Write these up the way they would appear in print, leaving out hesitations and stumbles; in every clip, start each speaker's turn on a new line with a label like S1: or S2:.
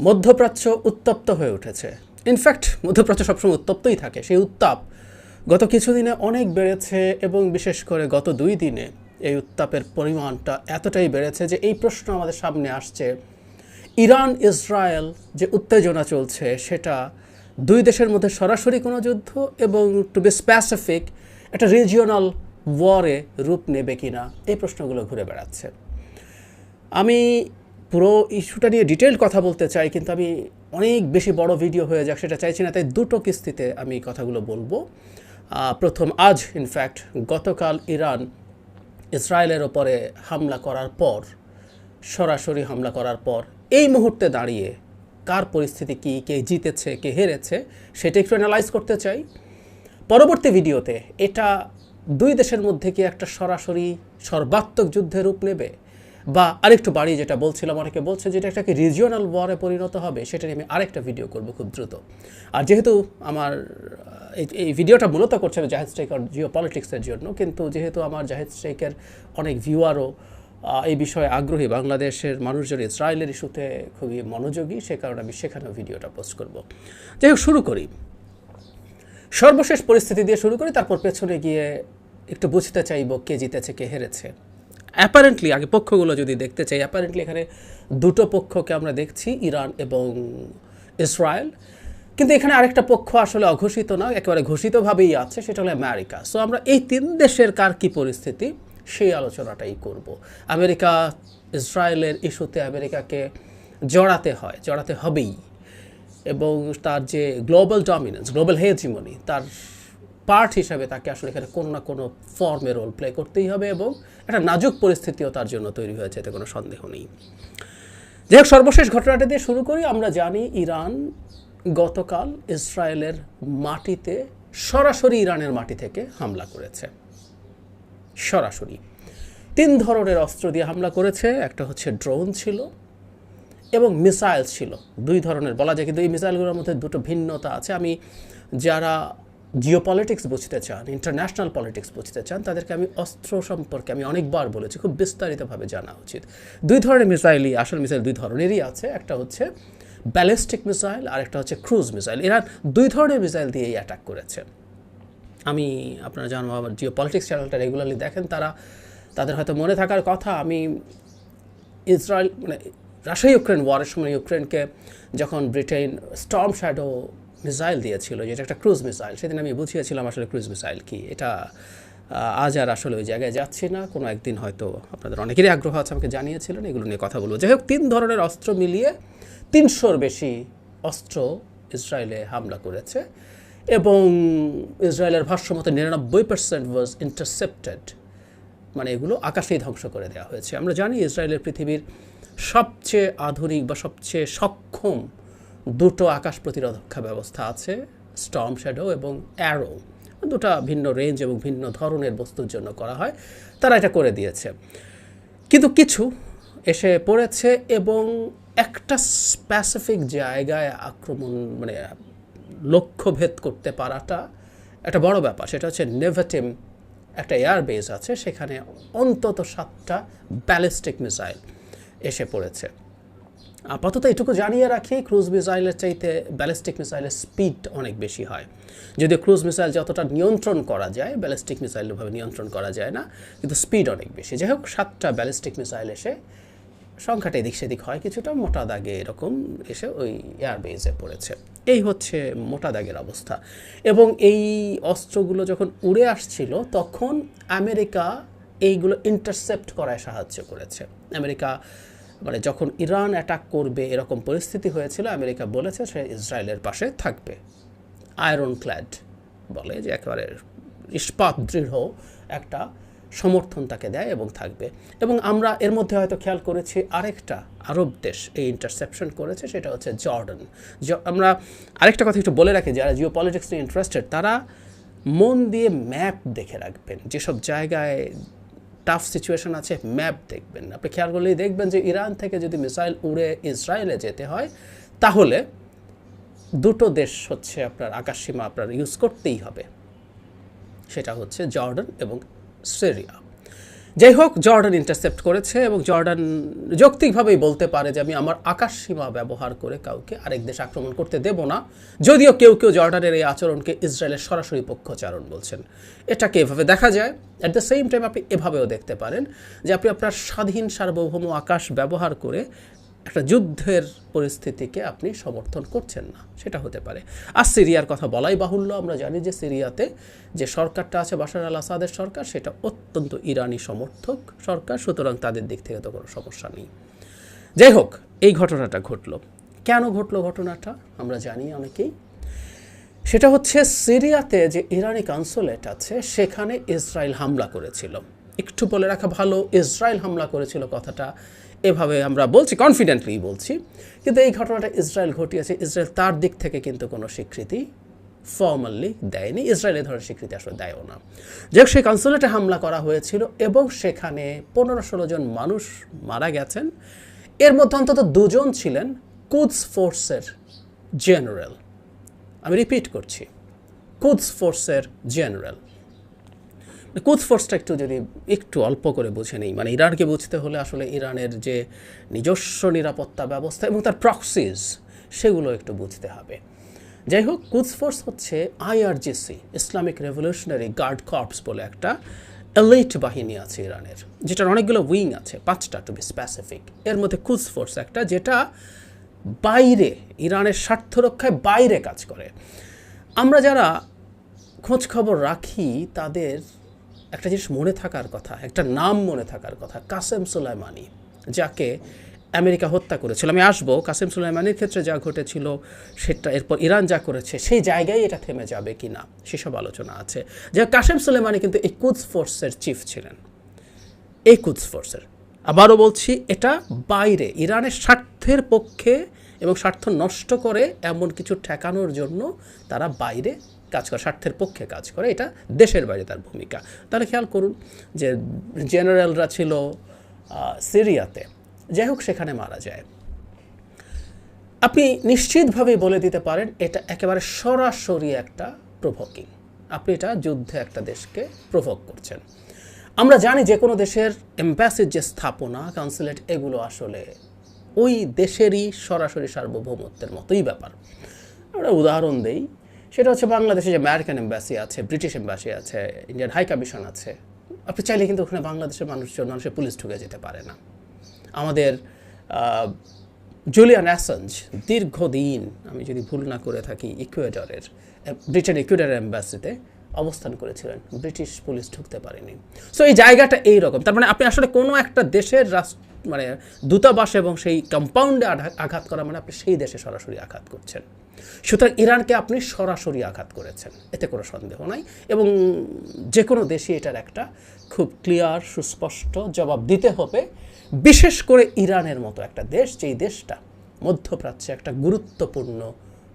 S1: মধ্যপ্রাচ্য উত্তপ্ত হয়ে উঠেছে। ইনফ্যাক্ট মধ্যপ্রাচ্য সবসময় উত্তপ্তই থাকে। সেই উত্তাপ গত কিছুদিনে অনেক বেড়েছে এবং বিশেষ করে গত 2 দিনে এই উত্তাপের পরিমাণটা এতটাই বেড়েছে যে এই প্রশ্ন আমাদের সামনে আসছে, ইরান ইসরায়েল যে উত্তেজনা চলছে সেটা দুই দেশের মধ্যে সরাসরি কোনো যুদ্ধ এবং টু বি স্পেসিফিক একটা রিজিওনাল ওয়ারে রূপ নেবে কিনা, এই প্রশ্নগুলো ঘুরে বেড়াচ্ছে। আমি পুরো ইস্যুটা নিয়ে ডিটেইলড কথা বলতে চাই, কিন্তু আমি অনেক বেশি বড় ভিডিও হয়ে যাক সেটা চাইছি না, তাই দুটো কিস্তিতে আমি কথাগুলো বলবো। প্রথম, আজ ইনফ্যাক্ট গতকাল ইরান ইসরায়েলের ওপরে হামলা করার পর, সরাসরি হামলা করার পর এই মুহূর্তে দাঁড়িয়ে কার পরিস্থিতি কী, কে জিতেছে কে হেরেছে সেটা একটু অ্যানালাইজ করতে চাই। পরবর্তী ভিডিওতে এটা দুই দেশের মধ্যে কি একটা সরাসরি সর্বাত্মক যুদ্ধের রূপ নেবে, বা আরেকটু বাড়ি যেটা বলছিলাম, অনেকে বলছে যেটা একটা রিজিওনাল ওয়ারে পরিণত হবে, সেটা নিয়ে আমি আরেকটা ভিডিও করব খুব দ্রুত। আর যেহেতু আমার এই ভিডিওটা মূলত করছে আমি জাহেদ স্ট্রাইকার জিও পলিটিক্সের জন্য, কিন্তু যেহেতু আমার জাহেদ স্ট্রাইকের অনেক ভিউয়ারও এই বিষয়ে আগ্রহী, বাংলাদেশের মানুষজন ইসরায়েলের ইস্যুতে খুবই মনোযোগী, সে কারণে আমি সেখানেও ভিডিওটা পোস্ট করব। যাই হোক, শুরু করি, সর্বশেষ পরিস্থিতি দিয়ে শুরু করি, তারপর পেছনে গিয়ে একটু বুঝতে চাইব কে জিতেছে কে হেরেছে। অ্যাপারেন্টলি আগে পক্ষগুলো যদি দেখতে চাই, অ্যাপারেন্টলি এখানে দুটো পক্ষকে আমরা দেখছি, ইরান এবং ইসরায়েল, কিন্তু এখানে আরেকটা পক্ষ আসলে অঘোষিত না, একেবারে ঘোষিতভাবেই আছে, সেটা হলো আমেরিকা। সো আমরা এই 3 দেশের কার কী পরিস্থিতি সেই আলোচনাটাই করব। আমেরিকা ইসরায়েলের ইস্যুতে আমেরিকাকে জড়াতে হবেই, এবং তার যে গ্লোবাল ডমিনেন্স, গ্লোবাল হেজিমনি, তার পার্ট হিসাবে তাকে আসলে এখানে কোনো না কোনো ফর্মে রোল প্লে করতেই হবে, এবং একটা নাজুক পরিস্থিতিও তার জন্য তৈরি হয়েছে, এতে কোনো সন্দেহ নেই। যাই হোক, সর্বশেষ ঘটনাটা দিয়ে শুরু করি। আমরা জানি ইরান গতকাল ইসরায়েলের মাটিতে সরাসরি ইরানের মাটি থেকে হামলা করেছে। সরাসরি 3 ধরনের অস্ত্র দিয়ে হামলা করেছে। একটা হচ্ছে ড্রোন ছিল এবং মিসাইল ছিল, 2 ধরনের বলা যায়, কিন্তু এই মিসাইলগুলোর মধ্যে দুটো ভিন্নতা আছে। আমি যারা জিও পলিটিক্স বুঝতে চান, ইন্টারন্যাশনাল পলিটিক্স বুঝতে চান, তাদেরকে আমি অস্ত্র সম্পর্কে আমি অনেকবার বলেছি, খুব বিস্তারিতভাবে জানা উচিত। 2 ধরনের মিসাইলই, আসল মিসাইল 2 ধরনেরই আছে, একটা হচ্ছে ব্যালিস্টিক মিসাইল আর একটা হচ্ছে ক্রুজ মিসাইল। এরা 2 ধরনের মিসাইল দিয়েই অ্যাটাক করেছে। আমি, আপনারা জানো, আমার জিও পলিটিক্স চ্যানেলটা রেগুলারলি দেখেন, তাদের হয়তো মনে থাকার কথা, আমি ইসরায়েল রাশিয়া ইউক্রেন ওয়ারের সময় ইউক্রেনকে যখন ব্রিটেন স্টর্ম শ্যাডো মিসাইল দিয়েছিল, যেটা একটা ক্রুজ মিসাইল, সেদিন আমি বুঝিয়েছিলাম আসলে ক্রুজ মিসাইল কি। এটা আজ আর আসলে ওই জায়গায় যাচ্ছি না, কোনো একদিন হয়তো আপনাদের অনেকেরই আগ্রহ আছে, আমাকে জানিয়েছিলেন, এগুলো নিয়ে কথা বলবো। যাই হোক, 3 ধরনের অস্ত্র মিলিয়ে 300-র বেশি অস্ত্র ইসরায়েলে হামলা করেছে, এবং ইসরায়েলের ভাষ্যমতে 99% ওয়াজ ইন্টারসেপ্টেড, মানে এগুলো আকাশেই ধ্বংস করে দেওয়া হয়েছে। আমরা জানি ইসরায়েলের পৃথিবীর সবচেয়ে আধুনিক বা সবচেয়ে সক্ষম 2টো আকাশ প্রতিরক্ষা ব্যবস্থা আছে, স্টর্ম শ্যাডো এবং অ্যারো। 2টা ভিন্ন রেঞ্জ এবং ভিন্ন ধরনের বস্তুর জন্য করা হয়, তারা এটা করে দিয়েছে। কিন্তু কিছু এসে পড়েছে এবং একটা স্পেসিফিক জায়গায় আক্রমণ, মানে লক্ষ্যভেদ করতে পারাটা একটা বড় ব্যাপার। সেটা হচ্ছে নেভাটিম, একটা এয়ারবেস আছে, সেখানে অন্তত 7টা ব্যালিস্টিক মিসাইল এসে পড়েছে। আপাতত এটুকু জানিয়ে রাখি, ক্রুজ মিসাইলের চাইতে ব্যালিস্টিক মিসাইলের স্পিড অনেক বেশি হয়। যদিও ক্রুজ মিসাইল যতটা নিয়ন্ত্রণ করা যায়, ব্যালিস্টিক মিসাইলভাবে নিয়ন্ত্রণ করা যায় না, কিন্তু স্পিড অনেক বেশি। যাই হোক, 7টা ব্যালিস্টিক মিসাইল এসে, সংখ্যাটা এদিক সেদিক হয় কিছুটা, মোটা দাগে এরকম এসে ওই এয়ারবেসে পড়েছে। এই হচ্ছে মোটা দাগের অবস্থা। এবং এই অস্ত্রগুলো যখন উড়ে আসছিল তখন আমেরিকা এইগুলো ইন্টারসেপ্ট করায় সাহায্য করেছে। আমেরিকা, মানে যখন ইরান অ্যাটাক করবে এরকম পরিস্থিতি হয়েছিল, আমেরিকা বলেছে সে ইসরায়েলের পাশে থাকবে। আয়রন ক্ল্যাড বলে, যে একেবারে ইস্পাত দৃঢ় একটা সমর্থন তাকে দেয় এবং থাকবে। এবং আমরা এর মধ্যে হয়তো খেয়াল করেছি আরেকটা আরব দেশ এই ইন্টারসেপশন করেছে, সেটা হচ্ছে জর্ডান। আমরা আরেকটা কথা একটু বলে রাখি, যারা জিও পলিটিক্স নিয়ে ইন্টারেস্টেড তারা মন দিয়ে ম্যাপ দেখে রাখবেন, যেসব জায়গায় টাফ সিচুয়েশন আছে ম্যাপ দেখবেন। আপনি খেয়াল করলেই দেখবেন যে ইরান থেকে যদি মিসাইল উড়ে ইসরায়েলে যেতে হয়, তাহলে 2টো দেশ হচ্ছে আপনার আকাশসীমা আপনার ইউজ করতেই হবে, সেটা হচ্ছে জর্ডান এবং সিরিয়া। যাই হোক, জর্ডান ইন্টারসেপ্ট করেছে এবং জর্ডান যৌক্তিকভাবেই বলতে পারে যে আমি আমার আকাশ সীমা ব্যবহার করে কাউকে আরেক দেশ আক্রমণ করতে দেব না, যদিও কেউ কেউ জর্ডানের এই আচরণকে ইসরায়েলের সরাসরি পক্ষচারণ বলছেন। এটাকে এভাবে দেখা যায়। অ্যাট দ্য সেম টাইম আপনি এভাবেও দেখতে পারেন যে আপনি আপনার স্বাধীন সার্বভৌম আকাশ ব্যবহার করে একটা যুদ্ধের পরিস্থিতিকে আপনি সমর্থন করছেন না, সেটা হতে পারে। আর সিরিয়ার কথা বলাই বাহুল্য, আমরা জানি যে সিরিয়াতে যে সরকারটা আছে বাশার আল আসাদের সরকার, সেটা অত্যন্ত ইরানি সমর্থক সরকার, সুতরাং তাদের দিক থেকে তো কোনো সমস্যা নেই। যাই হোক, এই ঘটনাটা ঘটলো। কেন ঘটলো ঘটনাটা আমরা জানি অনেকেই। সেটা হচ্ছে সিরিয়াতে যে ইরানি কনসুলেট আছে সেখানে ইসরায়েল হামলা করেছিল। একটু বলে রাখা ভালো, ইসরায়েল হামলা করেছিল কথাটা এভাবে আমরা বলছি, কনফিডেন্টলি বলছি, কিন্তু এই ঘটনাটা ইসরায়েল ঘটিয়েছে। ইসরায়েল তার দিক থেকে কিন্তু কোনো স্বীকৃতি ফর্মালি দেয়নি, ইসরায়েল এ ধরনের স্বীকৃতি আসলে দেয়ও না। যাই হোক, সেই কনসুলেটে হামলা করা হয়েছিল এবং সেখানে 15-16 জন মানুষ মারা গেছেন। এর মধ্যে অন্তত 2 জন ছিলেন কুদস ফোর্সের জেনারেল। আমি রিপিট করছি, কুদস ফোর্সের জেনারেল। কুদস ফোর্সটা একটু অল্প করে বুঝে নেই। মানে ইরানকে বুঝতে হলে আসলে ইরানের যে নিজস্ব নিরাপত্তা ব্যবস্থা এবং তার প্রক্সিস, সেগুলো একটু বুঝতে হবে। যাই হোক, কুদস ফোর্স হচ্ছে IRGC, Islamic Revolutionary Guard Corps বলে একটা এলিট বাহিনী আছে ইরানের, যেটার অনেকগুলো উইং আছে, 5টা টু বি স্পেসিফিক। এর মধ্যে কুদস ফোর্স একটা, যেটা বাইরে ইরানের স্বার্থ রক্ষায় বাইরে কাজ করে। আমরা যারা খোঁজ খবর রাখি তাদের একটা জিনিস মনে থাকার কথা, একটা নাম মনে থাকার কথা, কাসেম সুলাইমানি, যাকে আমেরিকা হত্যা করেছিল। আমি আসবো কাসেম সুলাইমানির ক্ষেত্রে যা ঘটেছিল সেটা, এরপর ইরান যা করেছে সেই জায়গায় এটা থেমে যাবে কি না সেসব আলোচনা আছে। যে কাসেম সুলাইমানি কিন্তু এই কুদস ফোর্সের চিফ ছিলেন। এই কুদস ফোর্সের, আবারও বলছি, এটা বাইরে ইরানের স্বার্থের পক্ষে এবং স্বার্থ নষ্ট করে এমন কিছু ঠেকানোর জন্য তারা বাইরে কাজ করে, স্বার্থের পক্ষে কাজ করে। এটা দেশের বাইরে তার ভূমিকা। তাহলে খেয়াল করুন যে জেনারেলরা ছিল সিরিয়াতে, যাই হোক সেখানে মারা যায়। আপনি নিশ্চিতভাবেই বলে দিতে পারেন এটা একেবারে সরাসরি একটা প্রভোকিং। আপনি এটা যুদ্ধে একটা দেশকে প্রভোক করছেন। আমরা জানি যে কোনো দেশের এম্বাসির যে স্থাপনা, কনসুলেট, এগুলো আসলে ওই দেশেরই সরাসরি সার্বভৌমত্বের মতোই ব্যাপার। আমরা উদাহরণ দেই, সেটা হচ্ছে বাংলাদেশে যে আমেরিকান এম্বাসি আছে, ব্রিটিশ এম্বাসি আছে, ইন্ডিয়ান হাই কমিশন আছে, আপনি চাইলে কিন্তু ওখানে বাংলাদেশের মানুষের পুলিশ ঢুকে যেতে পারে না। আমাদের জুলিয়ান অ্যাসাঞ্জ দীর্ঘদিন, আমি যদি ভুল না করে থাকি, ব্রিটেন ইকুয়েডরের এম্বাসিতে অবস্থান করেছিলেন, ব্রিটিশ পুলিশ ঢুকতে পারেনি। সো এই জায়গাটা এইরকম। তার মানে আপনি আসলে কোনো একটা দেশের মানে দূতাবাস এবং সেই কম্পাউন্ডে আঘাত করা মানে আপনি সেই দেশে সরাসরি আঘাত করছেন। সুতরাং ইরানকে আপনি সরাসরি আঘাত করেছেন, এতে কোনো সন্দেহ নাই। এবং যে কোনো দেশই এটার একটা খুব ক্লিয়ার সুস্পষ্ট জবাব দিতে হবে, বিশেষ করে ইরানের মতো একটা দেশ, যেই দেশটা মধ্যপ্রাচ্যে একটা গুরুত্বপূর্ণ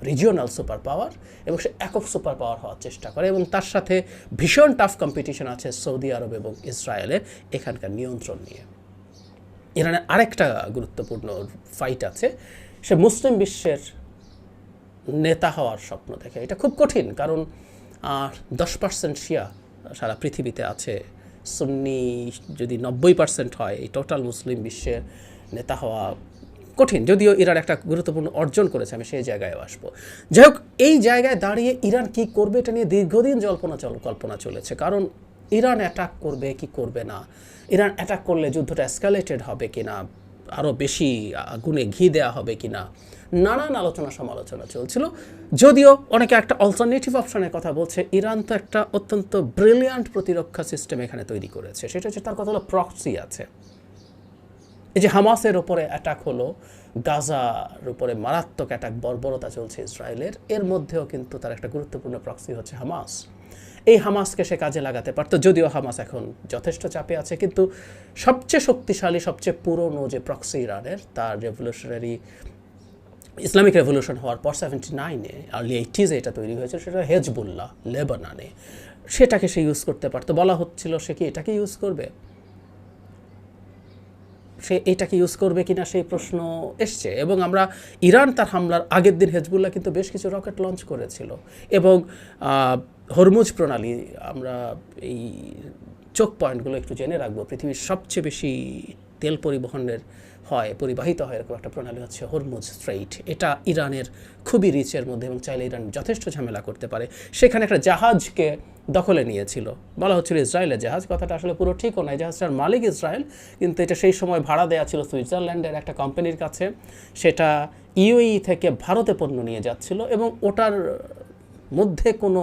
S1: রিজিওনাল সুপার পাওয়ার এবং সে একক সুপার পাওয়ার হওয়ার চেষ্টা করে, এবং তার সাথে ভীষণ টাফ কম্পিটিশন আছে সৌদি আরব এবং ইসরায়েলের এখানকার নিয়ন্ত্রণ নিয়ে। ইরানের আরেকটা গুরুত্বপূর্ণ ফাইট আছে, সে মুসলিম বিশ্বের নেতা হওয়ার স্বপ্ন দেখে। এটা খুব কঠিন, কারণ 10% শিয়া সারা পৃথিবীতে আছে, সুন্নি যদি 90% হয়, এই টোটাল মুসলিম বিশ্বের নেতা হওয়া কঠিন। যদিও ইরান একটা গুরুত্বপূর্ণ অর্জন করেছে, আমি সেই জায়গায়ও আসবো। যাই হোক, এই জায়গায় দাঁড়িয়ে ইরান কি করবে এটা নিয়ে দীর্ঘদিন কল্পনা চলেছে। কারণ ইরান অ্যাটাক করবে কি করবে না, ইরান অ্যাটাক করলে যুদ্ধটা এসকালেটেড হবে কিনা, আরও বেশি আগুনে ঘি দেওয়া হবে কিনা, নানান আলোচনা সমালোচনা চলছিল। যদিও অনেকে একটা অল্টারনেটিভ অপশনের কথা বলছে। ইরান তো একটা অত্যন্ত ব্রিলিয়ান্ট প্রতিরক্ষা সিস্টেম এখানে তৈরি করেছে, সেটা হচ্ছে তার কথা হলো প্রক্সি আছে। এই যে হামাসের ওপরে অ্যাটাক হলো, গাজার উপরে মারাত্মক অ্যাটাক, বর্বরতা চলছে ইসরায়েলের, এর মধ্যেও কিন্তু তার একটা গুরুত্বপূর্ণ প্রক্সি হচ্ছে হামাস। এই হামাসকে সে কাজে লাগাতে পারত, যদিও হামাস এখন যথেষ্ট চাপে আছে। কিন্তু সবচেয়ে শক্তিশালী, সবচেয়ে পুরনো যে প্রক্সি ইরানের, তার রেভলিউশনারি ইসলামিক রেভলিউশন হওয়ার পর 79-এ, আর্লি 80s এটা তৈরি হয়েছিল, সেটা হেজবুল্লাহ লেবাননে। সেটাকে সে ইউজ করতে পারতো। বলা হচ্ছিল সে কি এটাকে ইউজ করবে, সে এটাকে ইউজ করবে কিনা সেই প্রশ্ন এসছে। এবং আমরা ইরান তার হামলার আগের দিন হেজবুল্লাহ কিন্তু বেশ কিছু রকেট লঞ্চ করেছিল, এবং হরমুজ প্রণালী, আমরা এই চোখ পয়েন্টগুলো একটু জেনে রাখবো। পৃথিবীর সবচেয়ে বেশি তেল পরিবাহিত হয় এরকম একটা প্রণালী হচ্ছে হরমুজ স্ট্রেইট। এটা ইরানের খুবই রিচের মধ্যে এবং চাইলে ইরান যথেষ্ট ঝামেলা করতে পারে। সেখানে একটা জাহাজকে দখলে নিয়েছিল, বলা হচ্ছিল ইসরায়েলের জাহাজ, কথাটা আসলে পুরো ঠিকও নয়। জাহাজটার মালিক ইসরায়েল, কিন্তু এটা সেই সময় ভাড়া দেওয়া ছিল সুইজারল্যান্ডের একটা কোম্পানির কাছে। সেটা ইউএই থেকে ভারতে পণ্য নিয়ে যাচ্ছিল এবং ওটার মধ্যে কোনো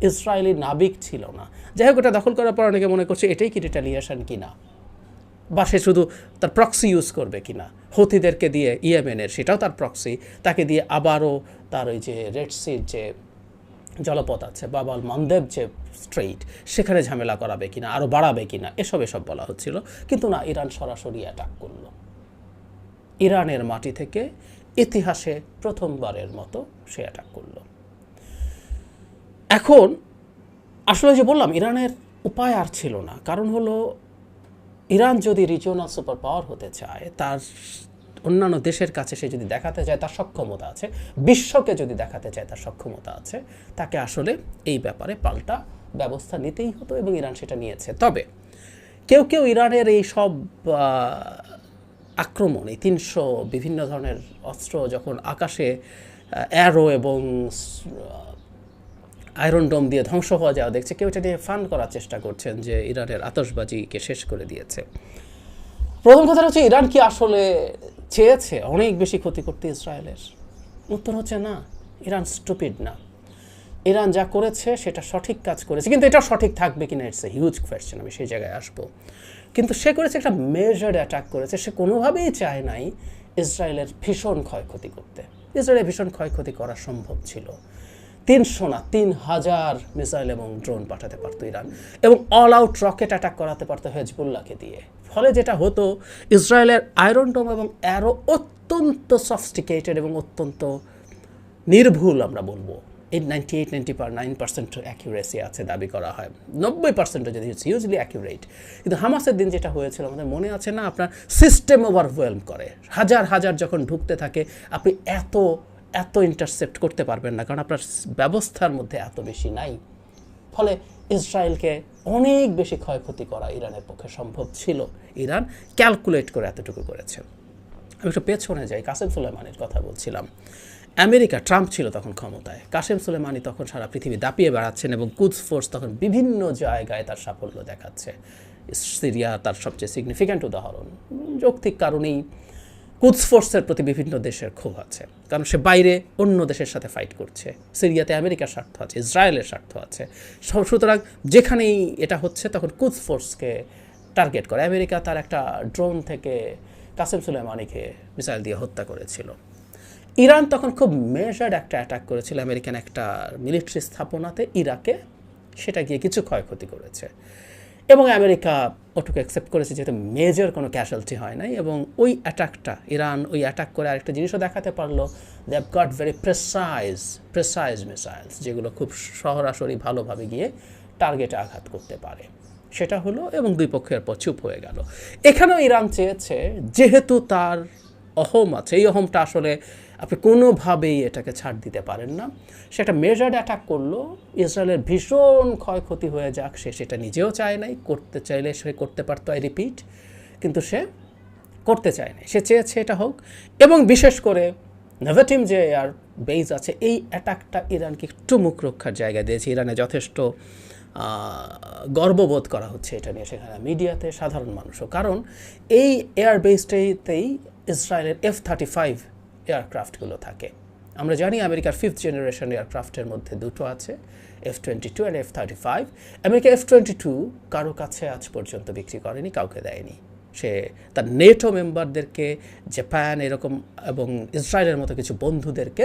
S1: ইসরায়েলি নাবিক ছিল না। যাই হোক, এটা দখল করার পর অনেকে মনে করছে এটাই কি রিটালিয়েশন কিনা, বা সে শুধু তার প্রক্সি ইউজ করবে কিনা, হুথিদেরকে দিয়ে ইয়েমেনের, সেটাও তার প্রক্সি, তাকে দিয়ে আবারও তার ওই যে রেড সির যে জলপথ আছে, বাবাল মানদেব যে স্ট্রেইট, সেখানে ঝামেলা করাবে কিনা, আরও বাড়াবে কিনা, এসব বলা হচ্ছিল। কিন্তু না, ইরান সরাসরি অ্যাটাক করল। ইরানের মাটি থেকে ইতিহাসে প্রথমবারের মতো সে অ্যাটাক করল। এখন আসলে যে বললাম, ইরানের উপায় আর ছিল না। কারণ হলো, ইরান যদি রিজিওনাল সুপার পাওয়ার হতে চায়, তার অন্যান্য দেশের কাছে সে যদি দেখাতে চায় তার সক্ষমতা আছে, বিশ্বকে যদি দেখাতে চায় তার সক্ষমতা আছে, তাকে আসলে এই ব্যাপারে পাল্টা ব্যবস্থা নিতেই হতো এবং ইরান সেটা নিয়েছে। তবে কেউ কেউ ইরানের এই সব আক্রমণ, এই 300 বিভিন্ন ধরনের অস্ত্র যখন আকাশে অ্যারো এবং আয়রন ডোম দিয়ে ধ্বংস হওয়া যাওয়া দেখছে, কেউ এটা নিয়ে ফান করার চেষ্টা করছেন যে ইরানের আতশবাজিকে শেষ করে দিয়েছে। প্রথম কথা হচ্ছে, ইরান কি আসলে চেয়েছে অনেক বেশি ক্ষতি করতে ইসরায়েলের? উত্তর হচ্ছে না। ইরান স্টুপিড না। ইরান যা করেছে সেটা সঠিক কাজ করেছে, কিন্তু এটা সঠিক থাকবে কিনা ইটস এ হিউজ কোয়েশ্চেন, আমি সেই জায়গায় আসবো। কিন্তু সে করেছে একটা মেজার্ড অ্যাটাক করেছে। সে কোনোভাবেই চায় নাই ইসরায়েলের ভীষণ ক্ষয়ক্ষতি করতে। ইসরায়েলের ভীষণ ক্ষয়ক্ষতি করা সম্ভব ছিল। 300 না 3000 মিসাইল এবং ড্রোন পাঠাতে পারতো ইরান, এবং অল আউট রকেট অ্যাটাক করাতে পারতো হেজবুল্লাহকে দিয়ে। ফলে যেটা হতো, ইসরায়েলের আয়রন ডোম এবং অ্যারো অত্যন্ত সফিস্টিকেটেড এবং অত্যন্ত নির্ভুল, আমরা বলবো। এই 98-99% অ্যাকিউরেসি আছে দাবি করা হয়, 90% যদি হিউজলি অ্যাকিউরেট। কিন্তু হামাসের দিন যেটা হয়েছিল আমাদের মনে আছে না, আপনার সিস্টেম ওভারওয়েলম করে, হাজার হাজার যখন ঢুকতে থাকে, আপনি এত ইন্টারসেপ্ট করতে পারবেন না, কারণ আপনার ব্যবস্থার মধ্যে এত বেশি নাই। ফলে ইসরায়েলকে অনেক বেশি ক্ষয়ক্ষতি করা ইরানের পক্ষে সম্ভব ছিল। ইরান ক্যালকুলেট করে এতটুকু করেছে। আমি একটু পেছনে যাই, কাসেম সুলেমানির কথা বলছিলাম। আমেরিকা, ট্রাম্প ছিল তখন ক্ষমতায়, কাসেম সুলেমানি তখন সারা পৃথিবী দাপিয়ে বেড়াচ্ছেন এবং কুদস ফোর্স তখন বিভিন্ন জায়গায় তার সাফল্য দেখাচ্ছে। সিরিয়া তার সবচেয়ে সিগনিফিক্যান্ট উদাহরণ। যৌক্তিক কারণেই কুদস ফোর্সের প্রতি বিভিন্ন দেশের ক্ষোভ আছে, কারণ সে বাইরে অন্য দেশের সাথে ফাইট করছে। সিরিয়াতে আমেরিকার স্বার্থ আছে, ইসরায়েলের স্বার্থ আছে। সুতরাং যেখানেই এটা হচ্ছে তখন কুদস ফোর্সকে টার্গেট করে। আমেরিকা তার একটা ড্রোন থেকে কাসেম সুলেমানিকে মিসাইল দিয়ে হত্যা করেছিল। ইরান তখন খুব মেজার্ড একটা অ্যাটাক করেছিল আমেরিকান একটা মিলিটারি স্থাপনাতে ইরাকে, সেটা গিয়ে কিছু ক্ষয়ক্ষতি করেছে এবং আমেরিকা ওটুকু অ্যাকসেপ্ট করেছে, যেহেতু মেজর কোনো ক্যাজুয়ালিটি হয় নাই। এবং ওই অ্যাটাকটা, ইরান ওই অ্যাটাক করে আরেকটা জিনিসও দেখাতে পারলো, they have got very precise missiles, যেগুলো খুব সরাসরি ভালোভাবে গিয়ে টার্গেটে আঘাত করতে পারে। সেটা হলো, এবং দুই পক্ষের পর চুপ হয়ে গেল। এখানেও ইরান চেয়েছে, যেহেতু তার অহম আছে, এই অহমটা আসলে আপনি কোনোভাবেই এটাকে ছাড় দিতে পারেন না। সে একটা মেজার্ড অ্যাটাক করলো, ইসরায়েলের ভীষণ ক্ষয়ক্ষতি হয়ে যাক, সে সেটা নিজেও চায় নাই। করতে চাইলে সে করতে পারতো, আই রিপিট, কিন্তু সে করতে চায় নাই। সে চেয়েছে এটা হোক, এবং বিশেষ করে নেভাটিম যে এয়ার বেস আছে, এই অ্যাটাকটা ইরানকে একটু মুখ রক্ষার জায়গা দিয়েছে। ইরানে যথেষ্ট গর্ববোধ করা হচ্ছে এটা নিয়ে, সেখানে মিডিয়াতে, সাধারণ মানুষও। কারণ এই এয়ার বেসটাতেই ইসরায়েলের F-35 এয়ারক্রাফটগুলো থাকে। আমরা জানি আমেরিকার 5th জেনারেশন এয়ারক্রাফটের মধ্যে দুটো আছে, F-22 আর F-35। আমেরিকা F-22 কারো কাছে আজ পর্যন্ত বিক্রি করেনি, কাউকে দেয়নি। সে তার নেটো মেম্বারদেরকে, জাপান এরকম এবং ইসরায়েলের মতো কিছু বন্ধুদেরকে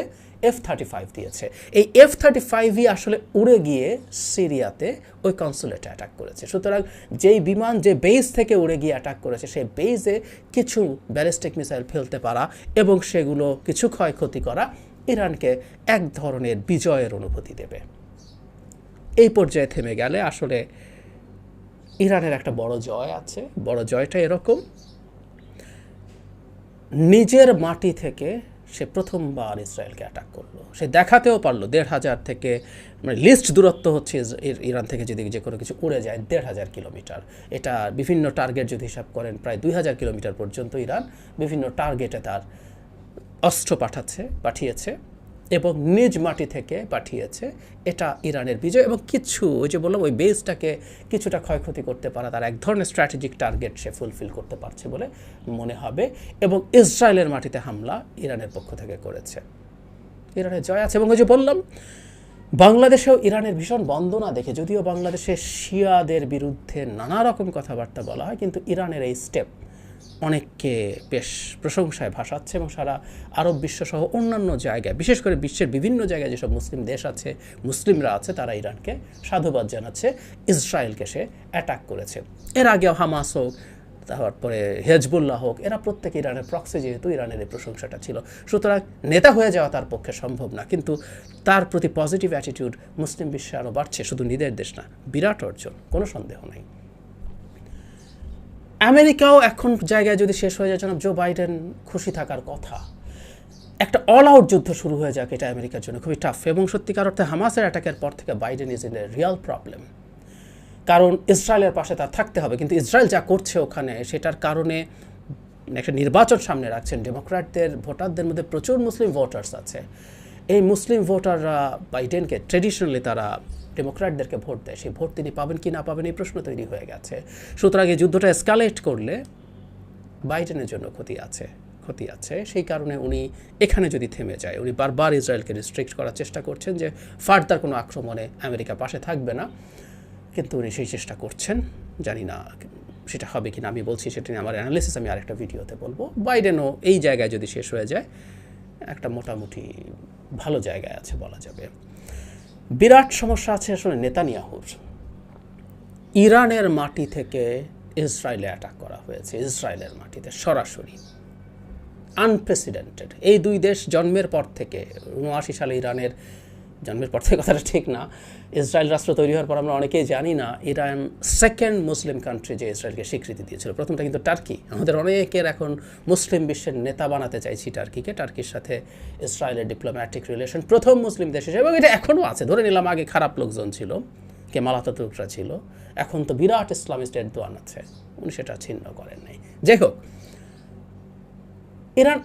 S1: F-35 দিয়েছে। এই F-35ই আসলে উড়ে গিয়ে সিরিয়াতে ওই কনসুলেটে অ্যাটাক করেছে। সুতরাং যেই বিমান যে বেস থেকে উড়ে গিয়ে অ্যাটাক করেছে, সেই বেসে কিছু ব্যালিস্টিক মিসাইল ফেলতে পারা এবং সেগুলো কিছু ক্ষয়ক্ষতি করা ইরানকে এক ধরনের বিজয়ের অনুভূতি দেবে। এই পর্যায়ে থেমে গেলে আসলে ইরানের একটা বড় জয় আছে। বড় জয়টা এরকম, নিজের মাটি থেকে সে প্রথমবার ইসরায়েলকে অ্যাটাক করলো। সে দেখাতেও পারলো 1,500 থেকে, মানে লিস্ট দূরত্ব হচ্ছে ইরান থেকে যদি যে কোনো কিছু উড়ে যায় 1,500 কিলোমিটার। এটা বিভিন্ন টার্গেট যদি হিসাব করেন প্রায় 2,000 কিলোমিটার পর্যন্ত ইরান বিভিন্ন টার্গেটে তার অস্ত্র পাঠিয়েছে এবং নিজ মাটি থেকে পাঠিয়েছে। এটা ইরানের বিজয় এবং কিছু ওই যে বললাম ওই বেসটাকে কিছুটা ক্ষয়ক্ষতি করতে পারা তার এক ধরনের স্ট্র্যাটেজিক টার্গেট সে ফুলফিল করতে পারছে বলে মনে হবে। এবং ইসরায়েলের মাটিতে হামলা ইরানের পক্ষ থেকে করেছে, ইরানের জয় আছে। এবং ওই যে বললাম বাংলাদেশেও ইরানের ভীষণ বন্দনা দেখে, যদিও বাংলাদেশে শিয়াদের বিরুদ্ধে নানা রকম কথাবার্তা বলা হয়, কিন্তু ইরানের এই স্টেপ অনেককে বেশ প্রশংসায় ভাসাচ্ছে এবং সারা আরব বিশ্বসহ অন্যান্য জায়গায়, বিশেষ করে বিশ্বের বিভিন্ন জায়গায় যেসব মুসলিম দেশ আছে, মুসলিমরা আছে, তারা ইরানকে সাধুবাদ জানাচ্ছে। ইসরায়েলকে সে অ্যাটাক করেছে। এর আগেও হামাস হোক, তারপরে হেজবুল্লাহ হোক, এরা প্রত্যেকে ইরানের প্রক্সি, যেহেতু ইরানের এই প্রশংসাটা ছিল। সুতরাং নেতা হয়ে যাওয়া তার পক্ষে সম্ভব না, কিন্তু তার প্রতি পজিটিভ অ্যাটিটিউড মুসলিম বিশ্বে আরও বাড়ছে। শুধু নিজের দেশ না, বিরাট অর্জন, কোনো সন্দেহ নাই। আমেরিকাও এখন জায়গায় যদি শেষ হয়ে যায়, জনাব জো বাইডেন খুশি থাকার কথা। একটা অল আউট যুদ্ধ শুরু হয়ে যাক, এটা আমেরিকার জন্য খুবই টাফ। এবং সত্যিকার অর্থে হামাসের অ্যাটাকের পর থেকে Biden is in a Real problem, কারণ ইসরায়েলের পাশে তার থাকতে হবে। কিন্তু ইসরায়েল যা করছে ওখানে, সেটার কারণে একটা নির্বাচন সামনে রাখছেন। ডেমোক্র্যাটদের ভোটারদের মধ্যে প্রচুর মুসলিম ভোটার্স আছে। এই মুসলিম ভোটাররা বাইডেনকে, ট্রেডিশনালি তারা ডেমোক্র্যাটদেরকে ভোট দেয়, সেই ভোট তিনি পাবেন কি না পাবেন এই প্রশ্ন তৈরি হয়ে গেছে। সুতরাং এই যুদ্ধটা এসকালেট করলে বাইডেনের জন্য ক্ষতি আছে। সেই কারণে উনি এখানে যদি থেমে যায়, উনি বারবার ইসরায়েলকে রিস্ট্রিক্ট করার চেষ্টা করছেন যে ফার্দার কোনো আক্রমণে আমেরিকা পাশে থাকবে না, কিন্তু উনি সেই চেষ্টা করছেন। জানি না সেটা হবে কি না, আমি বলছি সেটা নিয়ে আমার অ্যানালিসিস আমি আরেকটা ভিডিওতে বলবো। বাইডেনও এই জায়গায় যদি শেষ হয়ে যায়, একটা মোটামুটি ভালো জায়গায় আছে বলা যাবে। বিরাট সমস্যা আছে আসলে নেতানিয়াহুর। ইরানের মাটি থেকে ইসরায়েলে অ্যাটাক করা হয়েছে, ইসরায়েলের মাটিতে সরাসরি, আনপ্রেসিডেন্টেড। এই দুই দেশ জন্মের পর থেকে, 79 সালে ইরানের জন্মের পর থেকে কথাটা ঠিক না, ইসরায়েল রাষ্ট্র তৈরি হওয়ার পর আমরা অনেকেই জানি না, ইরান সেকেন্ড মুসলিম কান্ট্রি যে ইসরায়েলকে স্বীকৃতি দিয়েছিল। প্রথমটা কিন্তু টার্কি। আমাদের অনেকের এখন মুসলিম বিশ্বের নেতা বানাতে চাইছি টার্কিকে। টার্কির সাথে ইসরায়েলের ডিপ্লোম্যাটিক রিলেশন প্রথম মুসলিম দেশ হিসেবে, এবং এটা এখনও আছে। ধরে নিলাম আগে খারাপ লোকজন ছিল, কেমাল আতাতুর্করা ছিল, এখন তো বিরাট ইসলামিস্ট এরদোয়ান আছে, উনি সেটা ছিন্ন করেন নাই। যাই হোক, ইরান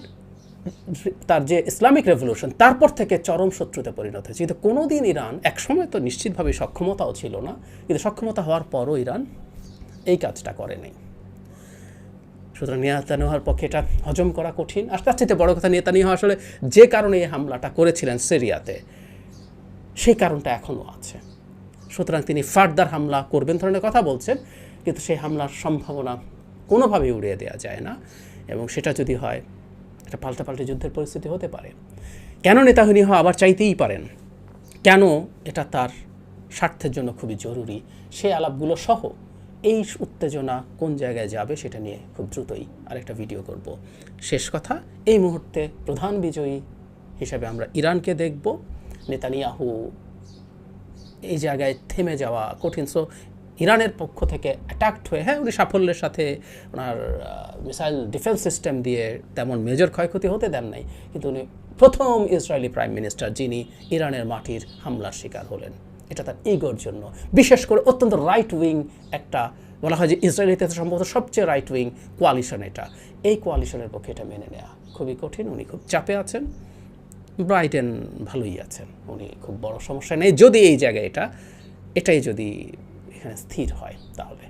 S1: তার যে ইসলামিক রেভলিউশন তারপর থেকে চরম শত্রুতে পরিণত হয়েছে। কিন্তু কোনোদিন ইরান, একসময় তো নিশ্চিতভাবে সক্ষমতাও ছিল না, কিন্তু সক্ষমতা হওয়ার পরও ইরান এই কাজটা করে নাই। সুতরাং নেতানিয়াহুর পক্ষে এটা হজম করা কঠিন। আর তার চেয়ে বড় কথা, নেতানিয়াহু আসলে যে কারণে এই হামলাটা করেছিলেন সিরিয়াতে, সেই কারণটা এখনও আছে। সুতরাং তিনি ফার্দার হামলা করবেন ধরনের কথা বলছেন, কিন্তু সেই হামলার সম্ভাবনা কোনোভাবেই উড়িয়ে দেওয়া যায় না। এবং সেটা যদি হয়, একটা পাল্টাপাল্টি যুদ্ধের পরিস্থিতি হতে পারে। কেন নেতানিয়াহু আবার চাইতেই পারেন, কেন এটা তার স্বার্থের জন্য খুবই জরুরি, সেই আলাপগুলো সহ এই উত্তেজনা কোন জায়গায় যাবে সেটা নিয়ে খুব দ্রুতই আরেকটা ভিডিও করব। শেষ কথা, এই মুহূর্তে প্রধান বিজয়ী হিসাবে আমরা ইরানকে দেখব। নেতানিয়াহু এই জায়গায় থেমে যাওয়া কঠিন। সো ইরানের পক্ষ থেকে অ্যাটাকড হয়ে, হ্যাঁ, উনি সাফল্যের সাথে ওনার মিসাইল ডিফেন্স সিস্টেম দিয়ে তেমন মেজর ক্ষয়ক্ষতি হতে দেন নাই, কিন্তু উনি প্রথম ইসরায়েলি প্রাইম মিনিস্টার যিনি ইরানের মাটির হামলার শিকার হলেন। এটা তার ইগোর জন্য, বিশেষ করে অত্যন্ত রাইট উইং একটা, বলা হয় যে ইসরায়েল ইতিহাসে সম্ভবত সবচেয়ে রাইট উইং কোয়ালিশন এটা। এই কোয়ালিশনের পক্ষে এটা মেনে নেওয়া খুবই কঠিন। উনি খুব চাপে আছেন। বাইডেন ভালোই আছেন, উনি খুব বড় সমস্যা নেই, যদি এই জায়গায় এটাই যদি এখানে স্থির হয় তাহলে।